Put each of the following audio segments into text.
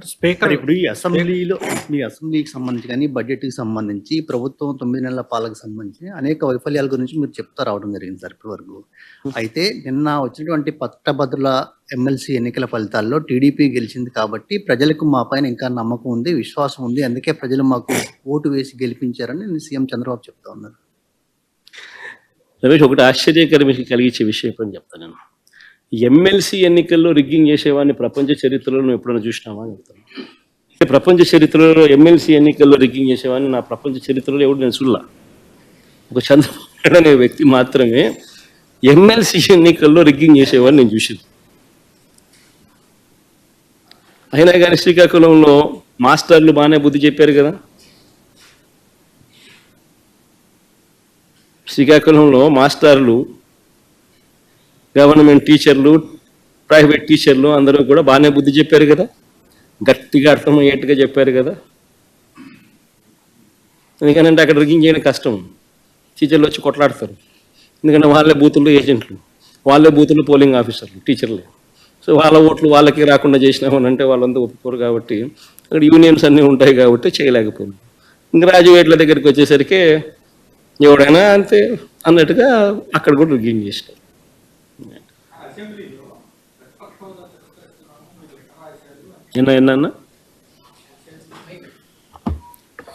Speaker ఇప్పుడు ఈ అసెంబ్లీలో మీ అసెంబ్లీకి సంబంధించి కానీ బడ్జెట్కి సంబంధించి ప్రభుత్వం 9 నెలల పాలనకు సంబంధించి అనేక వైఫల్యాల గురించి మీరు చెప్తా రావడం జరిగింది సార్ ఇప్పటి వరకు. అయితే నిన్న వచ్చినటువంటి పట్టభద్రుల ఎమ్మెల్సీ ఎన్నికల ఫలితాల్లో టీడీపీ గెలిచింది కాబట్టి ప్రజలకు మా పైన ఇంకా నమ్మకం ఉంది, విశ్వాసం ఉంది, అందుకే ప్రజలు మాకు ఓటు వేసి గెలిపించారని సీఎం చంద్రబాబు చెప్తా ఉన్నారు. రమేష్, ఒకటి ఆశ్చర్యకరం కలిగించే విషయం ఎప్పుడని చెప్తాను నేను. ఎమ్మెల్సీ ఎన్నికల్లో రిగ్గింగ్ చేసేవాడిని ప్రపంచ చరిత్రలో నువ్వు ఎప్పుడైనా చూసినావా అని చెప్తాను. ప్రపంచ చరిత్రలో ఎమ్మెల్సీ ఎన్నికల్లో రిగ్గింగ్ చేసేవాడిని నా ప్రపంచ చరిత్రలో ఎవడు నేను చూడలా. ఒక చంద్రబాబు నాయుడు అనే వ్యక్తి మాత్రమే ఎమ్మెల్సీ ఎన్నికల్లో రిగ్గింగ్ చేసేవాడిని నేను చూసింది. అయినా కానీ శ్రీకాకుళంలో మాస్టర్లు బాగానే బుద్ధి చెప్పారు కదా. శ్రీకాకుళంలో మాస్టర్లు, గవర్నమెంట్ టీచర్లు, ప్రైవేట్ టీచర్లు అందరూ కూడా బాగానే బుద్ధి చెప్పారు కదా, గట్టిగా అర్థమయ్యేట్టుగా చెప్పారు కదా. ఎందుకంటే అక్కడ రిగ్గింగ్ చేయడం కష్టం. టీచర్లు వచ్చి కొట్లాడతారు, ఎందుకంటే వాళ్ళే బూతుల్లో ఏజెంట్లు, వాళ్ళే బూతుల్లో పోలింగ్ ఆఫీసర్లు, టీచర్లే. సో వాళ్ళ ఓట్లు వాళ్ళకి రాకుండా చేసినామని అంటే వాళ్ళంతా ఒప్పుకోరు కాబట్టి అక్కడ యూనియన్స్ అన్నీ ఉంటాయి కాబట్టి చేయలేకపోయింది. గ్రాడ్యుయేట్ల దగ్గరికి వచ్చేసరికి ఎవడైనా అంతే అన్నట్టుగా అక్కడ కూడా రిగ్గింగ్ చేసినారు. ఎన్న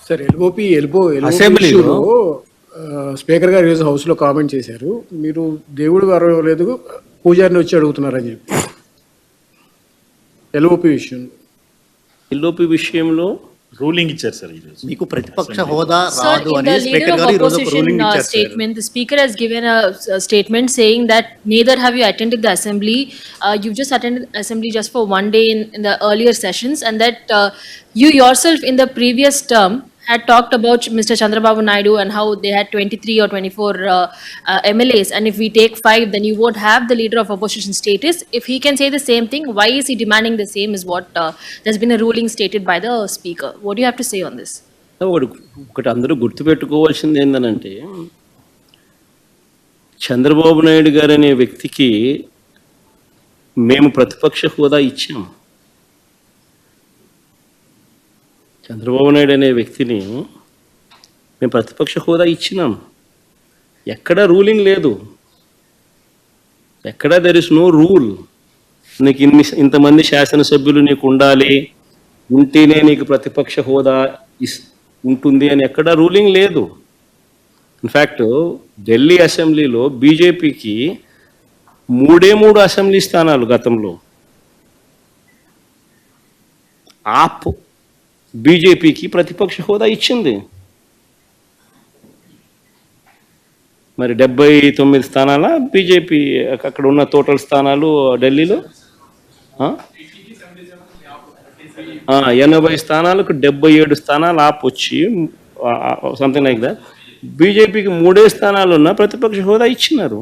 సార్ అసెంబ్లీలో స్పీకర్ గారు ఈరోజు హౌస్లో కామెంట్ చేశారు, మీరు దేవుడు గారు లేదు పూజారిని వచ్చి అడుగుతున్నారని చెప్పి ఎల్ఓపి విషయంలో రూలింగ్ ఇచ్చారు సార్. ఈరోజు మీకు ప్రతిపక్ష హోదా రాదు అని స్పీకర్ గారు ఈరోజు ఒక రూలింగ్ ఇచ్చారు. Statement, the speaker has given a statement saying that neither have you attended the assembly, you've just attended assembly just for one day in the earlier sessions, and that you yourself in the previous term had talked about Mr. Chandrababu Naidu and how they had 23 or 24 MLAs, and if we take 5 then you won't have the leader of opposition status. If he can say the same thing, why is he demanding the same is what there's been a ruling stated by the speaker. What do you have to say on this? ఒకటి అందరూ గుర్తుపెట్టుకోవాల్సింది ఏంటంటే, చంద్రబాబు నాయుడు గారు అనే వ్యక్తికి మేము ప్రతిపక్ష హోదా ఇచ్చాం. చంద్రబాబు నాయుడు అనే వ్యక్తిని మేము ప్రతిపక్ష హోదా ఇచ్చినాం. ఎక్కడా రూలింగ్ లేదు, ఎక్కడా దెర్ ఇస్ నో రూల్. నీకు ఇంతమంది శాసనసభ్యులు నీకు ఉండాలి, ఉంటేనే నీకు ప్రతిపక్ష హోదా ఉంటుంది అని ఎక్కడా రూలింగ్ లేదు. ఇన్ఫ్యాక్ట్ ఢిల్లీ అసెంబ్లీలో బీజేపీకి 3 అసెంబ్లీ స్థానాలు గతంలో, ఆప్ బీజేపీకి ప్రతిపక్ష హోదా ఇచ్చింది. మరి 79 స్థానాల బీజేపీ అక్కడ ఉన్న టోటల్ స్థానాలు ఢిల్లీలో 80 స్థానాలకు 77 స్థానాలు ఆప్ వచ్చి సంథింగ్ లైక్ దట్. బీజేపీకి 3 స్థానాలు ఉన్న ప్రతిపక్ష హోదా ఇచ్చినారు.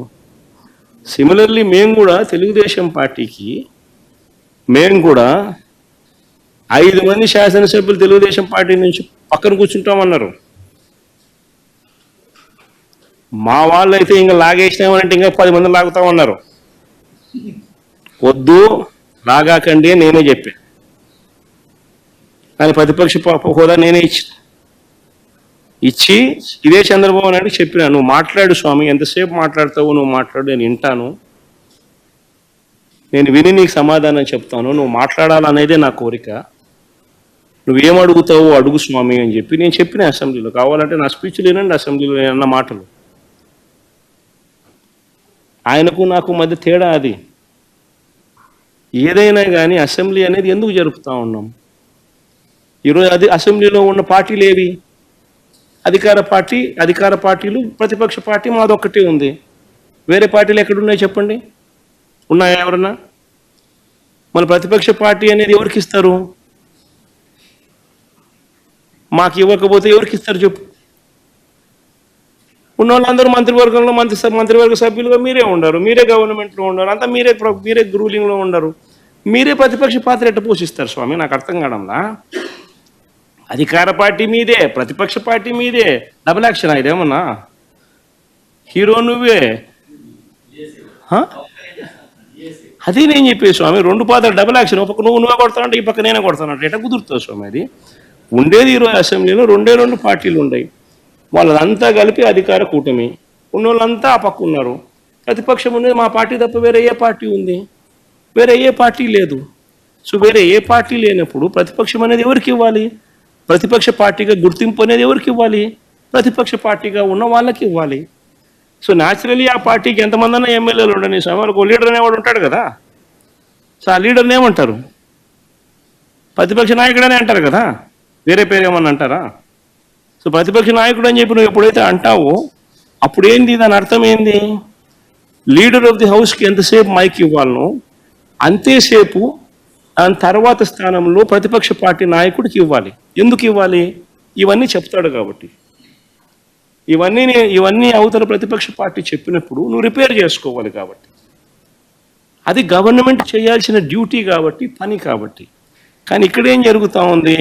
సిమిలర్లీ మేము కూడా తెలుగుదేశం పార్టీకి మేము కూడా 5 మంది శాసనసభ్యులు తెలుగుదేశం పార్టీ నుంచి పక్కన కూర్చుంటామన్నారు. మా వాళ్ళు అయితే ఇంకా లాగేసినామంటే ఇంకా 10 మంది లాగుతామన్నారు. వద్దు లాగాకండి నేనే చెప్పాను, కానీ ప్రతిపక్ష హోదా నేనే ఇచ్చి ఇదే చంద్రబాబు నాయుడు చెప్పినా, నువ్వు మాట్లాడు స్వామి, ఎంతసేపు మాట్లాడతావు నువ్వు మాట్లాడు, నేను వింటాను, నేను విని నీకు సమాధానం చెప్తాను, నువ్వు మాట్లాడాలనేదే నా కోరిక, నువ్వేం అడుగుతావు అడుగు స్వామి అని చెప్పి నేను చెప్పిన అసెంబ్లీలో. కావాలంటే నా స్పీచ్ లేనండి అసెంబ్లీలో నేను అన్న మాటలు. ఆయనకు నాకు మధ్య తేడా అది. ఏదైనా కానీ అసెంబ్లీ అనేది ఎందుకు జరుపుతూ ఉన్నాం? ఈరోజు అది అసెంబ్లీలో ఉన్న పార్టీలు ఏవి? అధికార పార్టీలు, ప్రతిపక్ష పార్టీ మాదొక్కటే ఉంది. వేరే పార్టీలు ఎక్కడున్నాయి చెప్పండి? ఉన్నాయా ఎవరన్నా? మన ప్రతిపక్ష పార్టీ అనేది ఎవరికి ఇస్తారు? మాకు ఇవ్వకపోతే ఎవరికి ఇస్తారు చెప్పు? ఉన్న వాళ్ళందరూ మంత్రివర్గంలో మంత్రివర్గ సభ్యులుగా మీరే ఉండరు, మీరే గవర్నమెంట్లో ఉండరు, అంతా మీరే రూలింగ్లో ఉండరు. మీరే ప్రతిపక్ష పాత్ర ఎట్ట పోషిస్తారు స్వామి? నాకు అర్థం కావడంలా. అధికార పార్టీ మీదే, ప్రతిపక్ష పార్టీ మీదే, డబుల్ యాక్షన్ ఇదేమన్నా? హీరో నువ్వే, అదే నేను చెప్పే స్వామి, రెండు పాత్రలు డబుల్ యాక్షన్. ఒక పక్క నువ్వే కొడతానంటే ఈ పక్క నేనే కొడతానంటే ఎట్లా కుదురుతుంది స్వామి? అది ఉండేది ఈరోజు అసెంబ్లీలో రెండు పార్టీలు ఉన్నాయి, వాళ్ళంతా కలిపి అధికార కూటమి, ఉన్నోళ్ళంతా ఆ పక్క ఉన్నారు. ప్రతిపక్షం ఉన్నది మా పార్టీ తప్ప వేరే ఏ పార్టీ ఉంది? వేరే ఏ పార్టీ లేదు. సో వేరే ఏ పార్టీ లేనప్పుడు ప్రతిపక్షం అనేది ఎవరికి ఇవ్వాలి? ప్రతిపక్ష పార్టీగా గుర్తింపు అనేది ఎవరికి ఇవ్వాలి? ప్రతిపక్ష పార్టీగా ఉన్న వాళ్ళకి ఇవ్వాలి. సో న్యాచురలీ ఆ పార్టీకి ఎంతమంది అన్నా ఎమ్మెల్యేలు ఉండని స్వామి, వాళ్ళకు లీడర్ అనేవాడు ఉంటాడు కదా. సో ఆ లీడర్ని ఏమంటారు? ప్రతిపక్ష నాయకుడనే అంటారు కదా, వేరే పేరు ఏమన్నా అంటారా? సో ప్రతిపక్ష నాయకుడు అని చెప్పి నువ్వు ఎప్పుడైతే అంటావో అప్పుడు ఏంది, దాని అర్థం ఏంది? లీడర్ ఆఫ్ ది హౌస్కి ఎంతసేపు మైక్ ఇవ్వాలనో అంతేసేపు దాని తర్వాత స్థానంలో ప్రతిపక్ష పార్టీ నాయకుడికి ఇవ్వాలి. ఎందుకు ఇవ్వాలి? ఇవన్నీ చెప్తాడు కాబట్టి. ఇవన్నీ అవతల ప్రతిపక్ష పార్టీ చెప్పినప్పుడు నువ్వు రిపేర్ చేసుకోవాలి కాబట్టి. అది గవర్నమెంట్ చేయాల్సిన డ్యూటీ కాబట్టి, పని కాబట్టి. కానీ ఇక్కడ ఏం జరుగుతూ ఉంది?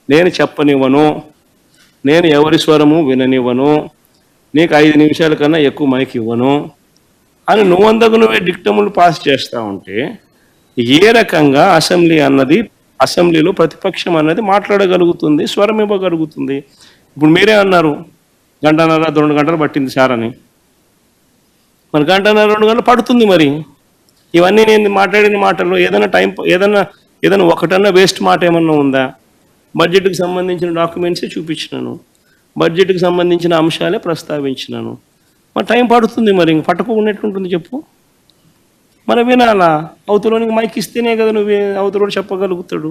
నేను చెప్పనివ్వను, నేను ఎవరి స్వరము విననివ్వను, నీకు 5 నిమిషాల కన్నా ఎక్కువ మైక్ ఇవ్వను అని నువ్వే డిక్టములు పాస్ చేస్తూ ఉంటే ఏ రకంగా అసెంబ్లీలో ప్రతిపక్షం అన్నది మాట్లాడగలుగుతుంది, స్వరం ఇవ్వగలుగుతుంది? ఇప్పుడు మీరే అన్నారు 1.5-2 గంటలు పట్టింది సార్ అని. మరి 1.5-2 గంటలు పడుతుంది. మరి ఇవన్నీ నేను మాట్లాడిన మాటల్లో ఏదైనా ఒకటన్నా వేస్ట్ మాట ఏమన్నా ఉందా? బడ్జెట్కి సంబంధించిన డాక్యుమెంట్సే చూపించినాను, బడ్జెట్కి సంబంధించిన అంశాలే ప్రస్తావించినాను. మరి టైం పడుతుంది. మరి ఇంక పట్టుకోకుండా ఎట్లుంటుంది చెప్పు? మరి వినాలా? అవతలోనికి మైక్ ఇస్తేనే కదా నువ్వు అవతలోడు చెప్పగలుగుతాడు.